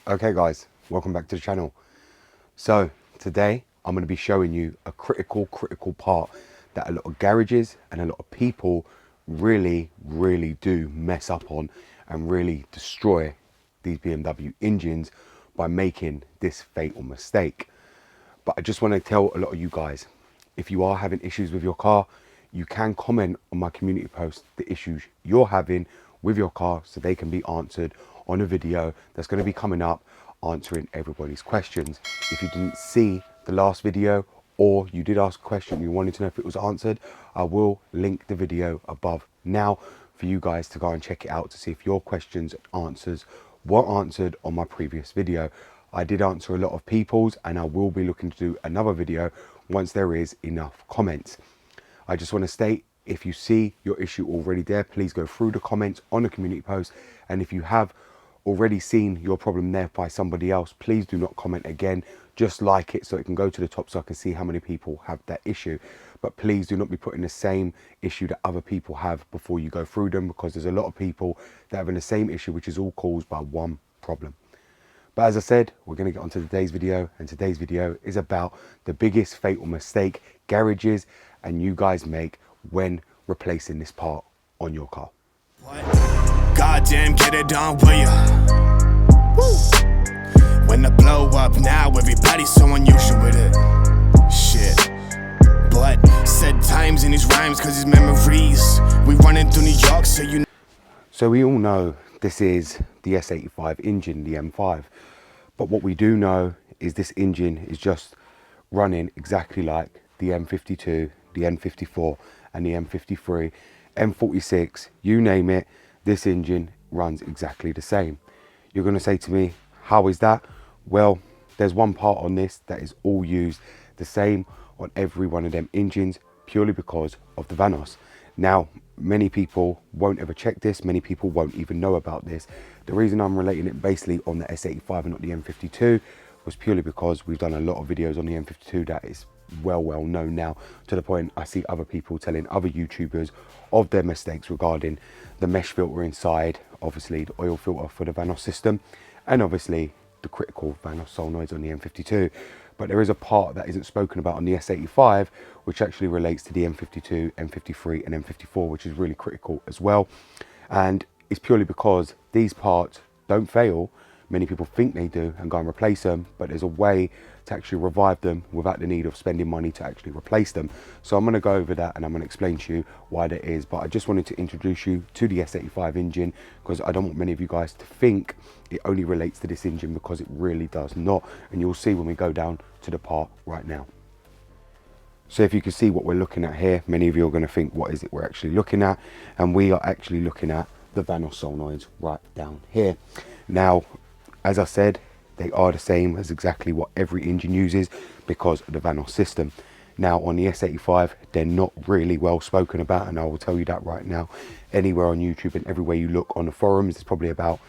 Okay guys, welcome back to the channel. So today I'm going to be showing you a critical part that a lot of garages and a lot of people really do mess up on and really destroy these BMW engines by making this fatal mistake. But I just want to tell a lot of you guys, if you are having issues with your car, you can comment on my community post the issues you're having with your car so they can be answered on a video that's going to be coming up answering everybody's questions. If you didn't see the last video or you did ask a question and you wanted to know if it was answered, I will link the video above now for you guys to go and check it out to see if your questions and answers were answered on my previous video. I did answer a lot of people's and I will be looking to do another video once there is enough comments. I just want to state, if you see your issue already there, please go through the comments on the community post, and if you have already seen your problem there by somebody else, please do not comment again. Just like it so it can go to the top so I can see how many people have that issue. But please do not be putting the same issue that other people have before you go through them, because there's a lot of people that are having the same issue, which is all caused by one problem. But as I said, we're going to get on to today's video, and today's video is about the biggest fatal mistake garages and you guys make when replacing this part on your car. Goddamn, get it done, will ya? Woo. When the blow up now, everybody's so unusual with it. Shit. But said times in his rhymes, cause his memories. We running through New York, so you. So we all know this is the S85 engine, the M5. But what we do know is this engine is just running exactly like the M52, the M54 and the M53, M46, you name it, this engine runs exactly the same. You're going to say to me, how is that? Well, there's one part on this that is all used the same on every one of them engines, purely because of the Vanos. Now, many people won't ever check this, many people won't even know about this. The reason I'm relating it basically on the S85 and not the M52 was purely because we've done a lot of videos on the M52 that is well known now, to the point I see other people telling other YouTubers of their mistakes regarding the mesh filter inside, obviously the oil filter for the Vanos system, and obviously the critical Vanos solenoids on the M52. But there is a part that isn't spoken about on the S85 which actually relates to the M52, M53 and M54, which is really critical as well. And it's purely because these parts don't fail. Many people think they do and go and replace them, but there's a way to actually revive them without the need of spending money to actually replace them. So I'm going to go over that and I'm going to explain to you why that is. But I just wanted to introduce you to the S85 engine, because I don't want many of you guys to think it only relates to this engine, because it really does not. And you'll see when we go down to the part right now. So if you can see what we're looking at here, many of you are going to think, what is it we're actually looking at? And we are actually looking at the Vanos solenoids right down here. Now, as I said, they are the same as exactly what every engine uses because of the Vanos system. Now on the S85, they're not really well spoken about, and I will tell you that right now. Anywhere on YouTube and everywhere you look on the forums, there's probably about,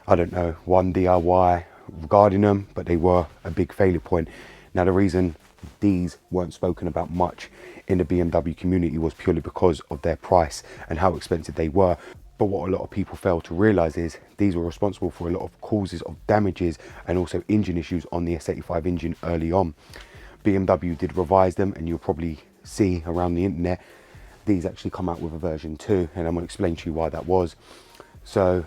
I don't know, one DIY regarding them, but they were a big failure point. Now the reason these weren't spoken about much in the BMW community was purely because of their price and how expensive they were. But what a lot of people fail to realise is these were responsible for a lot of causes of damages and also engine issues on the S85 engine early on. BMW did revise them, and you'll probably see around the internet, these actually come out with a version 2, and I'm going to explain to you why that was. So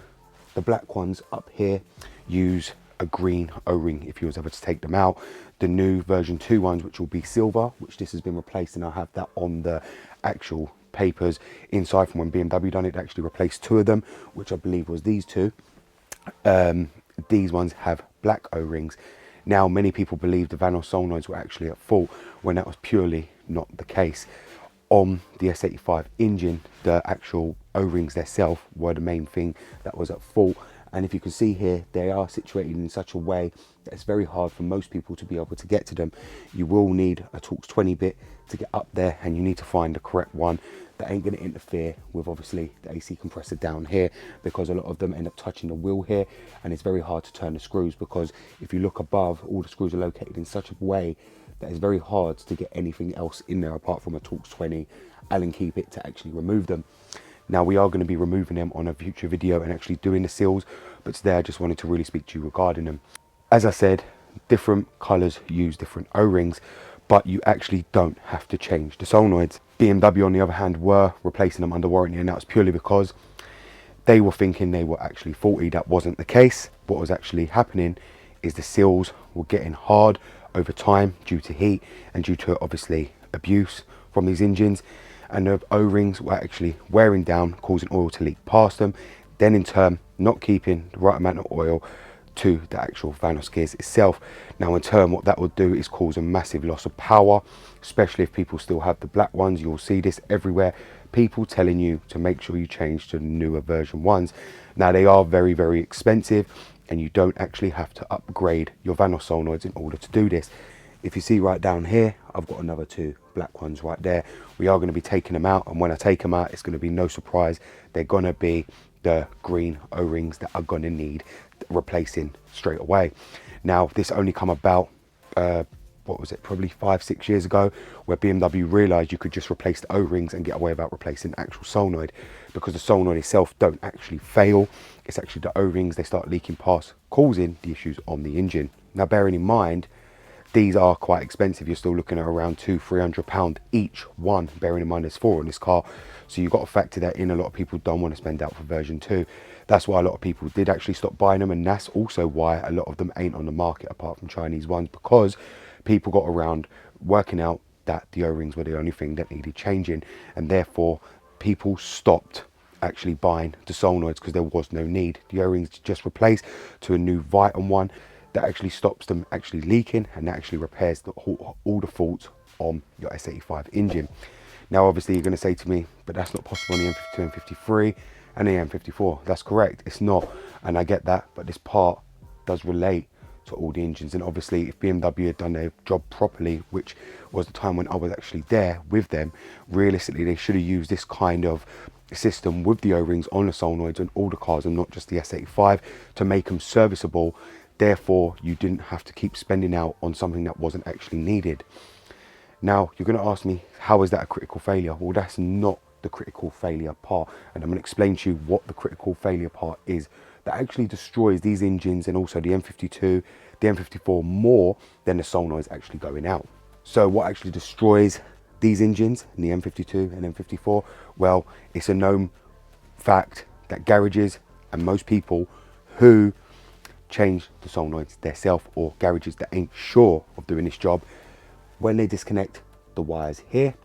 the black ones up here use a green O-ring if you was ever to take them out. The new version 2 ones, which will be silver, which this has been replaced, and I have that on the actual papers inside from when BMW done it, actually replaced 2 of them, which I believe was these 2. These ones have black O-rings. Now many people believe the Vanos solenoids were actually at fault, when that was purely not the case. On the S85 engine, the actual O-rings themselves were the main thing that was at fault. And if you can see here, they are situated in such a way that it's very hard for most people to be able to get to them. You will need a Torx 20 bit to get up there, and you need to find the correct one that ain't going to interfere with obviously the AC compressor down here, because a lot of them end up touching the wheel here, and it's very hard to turn the screws, because if you look above, all the screws are located in such a way that it's very hard to get anything else in there apart from a Torx 20 Allen key bit to actually remove them. Now we are going to be removing them on a future video and actually doing the seals, but today I just wanted to really speak to you regarding them. As I said, different colours use different O-rings, but you actually don't have to change the solenoids. BMW on the other hand were replacing them under warranty, and that was purely because they were thinking they were actually faulty. That wasn't the case. What was actually happening is the seals were getting hard over time due to heat and due to obviously abuse from these engines, and the O-rings were actually wearing down, causing oil to leak past them, then in turn not keeping the right amount of oil to the actual Vanos gears itself. Now in turn what that will do is cause a massive loss of power, especially if people still have the black ones. You'll see this everywhere, people telling you to make sure you change to the newer version ones. Now they are very, very expensive, and you don't actually have to upgrade your Vanos solenoids in order to do this. If you see right down here, I've got another 2 black ones right there. We are going to be taking them out, and when I take them out, it's going to be no surprise. They're going to be the green O-rings that are going to need replacing straight away. Now this only come about what was it, probably 5-6 years ago, where BMW realized you could just replace the O-rings and get away without replacing the actual solenoid, because the solenoid itself don't actually fail. It's actually the O-rings they start leaking past, causing the issues on the engine. Now bearing in mind, these are quite expensive. You're still looking at around £200-300 each one, bearing in mind there's 4 on this car, so you've got to factor that in. A lot of people don't want to spend out for version 2. That's why a lot of people did actually stop buying them, and that's also why a lot of them ain't on the market apart from Chinese ones, because people got around working out that the O-rings were the only thing that needed changing, and therefore people stopped actually buying the solenoids because there was no need. The O-rings just replaced to a new Viton one that actually stops them actually leaking, and that actually repairs all the faults on your S85 engine. Now obviously you're going to say to me, but that's not possible on the M52 and 53 and the M54. That's correct, it's not, and I get that, but this part does relate to all the engines. And obviously if BMW had done their job properly, which was the time when I was actually there with them, realistically they should have used this kind of system with the O-rings on the solenoids on all the cars and not just the S85, to make them serviceable. Therefore you didn't have to keep spending out on something that wasn't actually needed. Now you're going to ask me, how is that a critical failure? Well, that's not the critical failure part, and I'm going to explain to you what the critical failure part is that actually destroys these engines, and also the M52, the M54, more than the solenoids actually going out. So what actually destroys these engines in the M52 and M54? Well, it's a known fact that garages and most people who change the solenoids themselves, or garages that ain't sure of doing this job, when they disconnect the wires here,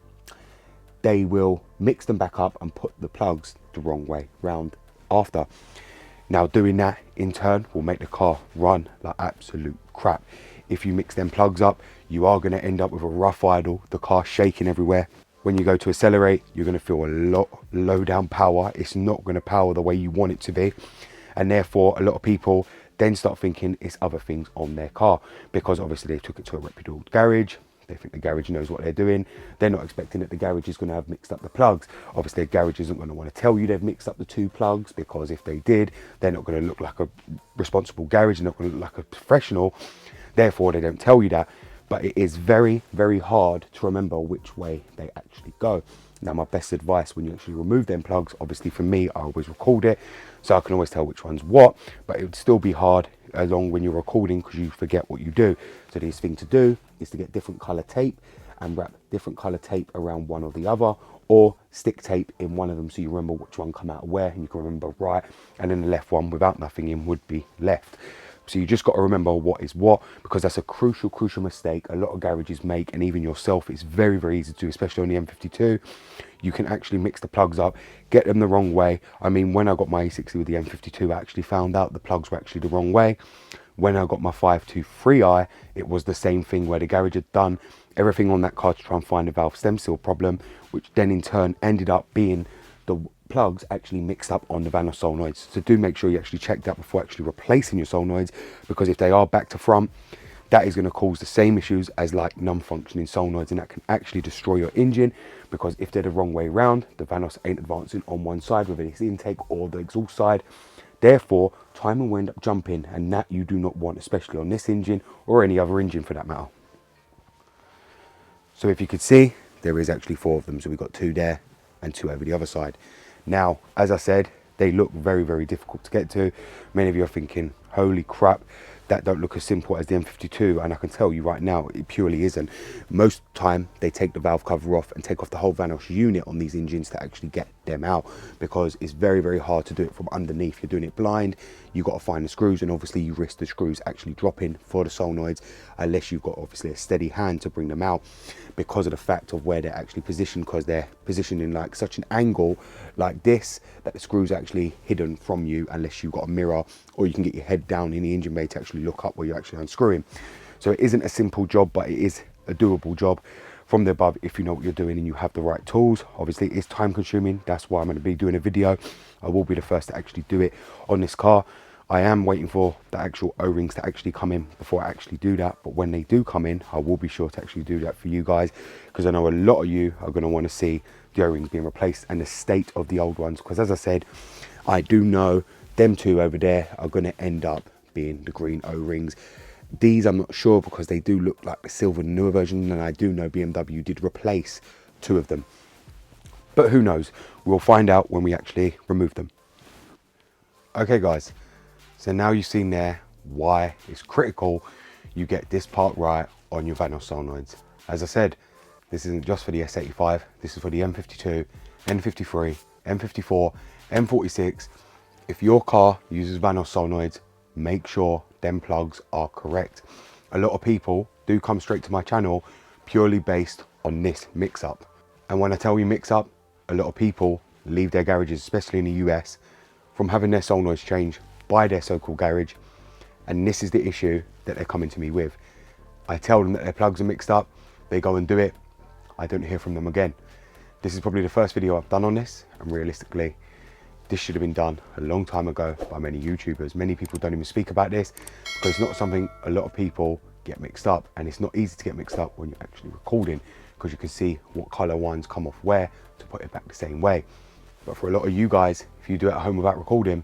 they will mix them back up and put the plugs the wrong way round after. Now doing that in turn will make the car run like absolute crap. If you mix them plugs up, you are going to end up with a rough idle, the car shaking everywhere. When you go to accelerate, you're going to feel a lot low down power. It's not going to power the way you want it to be, and therefore a lot of people then start thinking it's other things on their car, because obviously they took it to a reputable garage. They think the garage knows what they're doing. They're not expecting that the garage is going to have mixed up the plugs. Obviously a garage isn't going to want to tell you they've mixed up the 2 plugs, because if they did, they're not going to look like a responsible garage, they're not going to look like a professional. Therefore they don't tell you that. But it is very, very hard to remember which way they actually go. Now my best advice when you actually remove them plugs, obviously for me, I always record it, so I can always tell which one's what, but it would still be hard along when you're recording, because you forget what you do. So the easiest thing to do is to get different color tape and wrap different color tape around one or the other, or stick tape in one of them so you remember which one come out where, and you can remember right, and then the left one without nothing in would be left. So you just got to remember what is what, because that's a crucial mistake a lot of garages make, and even yourself. It's very, very easy to do, especially on the M52. You can actually mix the plugs up, get them the wrong way. I mean, when I got my A60 with the M52, I actually found out the plugs were actually the wrong way. When I got my 523i, it was the same thing, where the garage had done everything on that car to try and find a valve stem seal problem, which then in turn ended up being the plugs actually mixed up on the Vanos solenoids. So do make sure you actually check that before actually replacing your solenoids, because if they are back to front, that is going to cause the same issues as like non-functioning solenoids, and that can actually destroy your engine, because if they're the wrong way around, the Vanos ain't advancing on one side, whether it's the intake or the exhaust side. Therefore timing will end up jumping, and that you do not want, especially on this engine or any other engine for that matter. So if you could see, there is actually 4 of them. So we've got 2 there and 2 over the other side. Now, as I said, they look very, very difficult to get to. Many of you are thinking, holy crap, that don't look as simple as the M52, and I can tell you right now, it purely isn't. Most time, they take the valve cover off and take off the whole Vanos unit on these engines to actually get them out, because it's very, very hard to do it from underneath. You're doing it blind, you got to find the screws, and obviously you risk the screws actually dropping for the solenoids, unless you've got obviously a steady hand to bring them out, because of the fact of where they're actually positioned, because they're positioned in like such an angle like this, that the screws are actually hidden from you, unless you've got a mirror, or you can get your head down in the engine bay to actually look up where you're actually unscrewing. So it isn't a simple job, but it is a doable job from the above if you know what you're doing and you have the right tools. Obviously it's time consuming, that's why I'm going to be doing a video. I will be the first to actually do it on this car. I am waiting for the actual O-rings to actually come in before I actually do that, but when they do come in, I will be sure to actually do that for you guys, because I know a lot of you are going to want to see the O-rings being replaced and the state of the old ones, because as I said, I do know them two over there are going to end up being the green O-rings. These I'm not sure, because they do look like the silver newer version, and I do know BMW did replace 2 of them, but who knows, we'll find out when we actually remove them. Okay guys, so now you've seen there why it's critical you get this part right on your Vanos solenoids. As I said, this isn't just for the S85, this is for the M52, N53, M54, M46. If your car uses Vanos solenoids, make sure them plugs are correct. A lot of people do come straight to my channel purely based on this mix-up. And when I tell you mix-up, a lot of people leave their garages, especially in the US, from having their solenoids changed by their so-called garage. And this is the issue that they're coming to me with. I tell them that their plugs are mixed up, they go and do it, I don't hear from them again. This is probably the first video I've done on this, and realistically, this should have been done a long time ago by many YouTubers. Many people don't even speak about this, because it's not something a lot of people get mixed up, and it's not easy to get mixed up when you're actually recording, because you can see what color ones come off where to put it back the same way. But for a lot of you guys, if you do it at home without recording,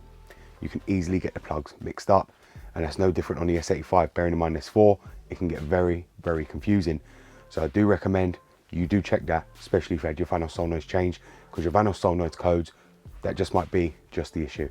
you can easily get the plugs mixed up, and that's no different on the S85. Bearing in mind there's 4, it can get very, very confusing. So I do recommend you do check that, especially if you had your Vanos solenoids changed, because your Vanos solenoids codes, that just might be just the issue.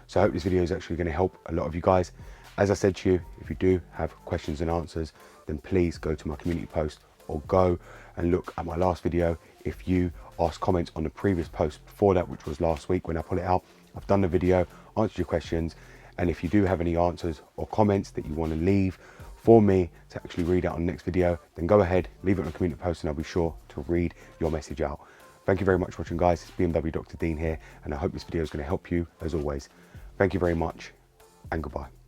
So I hope this video is actually going to help a lot of you guys. As I said to you, if you do have questions and answers, then please go to my community post, or go and look at my last video. If you ask comments on the previous post before that, which was last week when I put it out, I've done the video, answered your questions, and if you do have any answers or comments that you want to leave for me to actually read out on the next video, then go ahead, leave it on the community post, and I'll be sure to read your message out. Thank you very much for watching, guys. It's BMW Dr. Dean here, and I hope this video is going to help you as always. Thank you very much, and goodbye.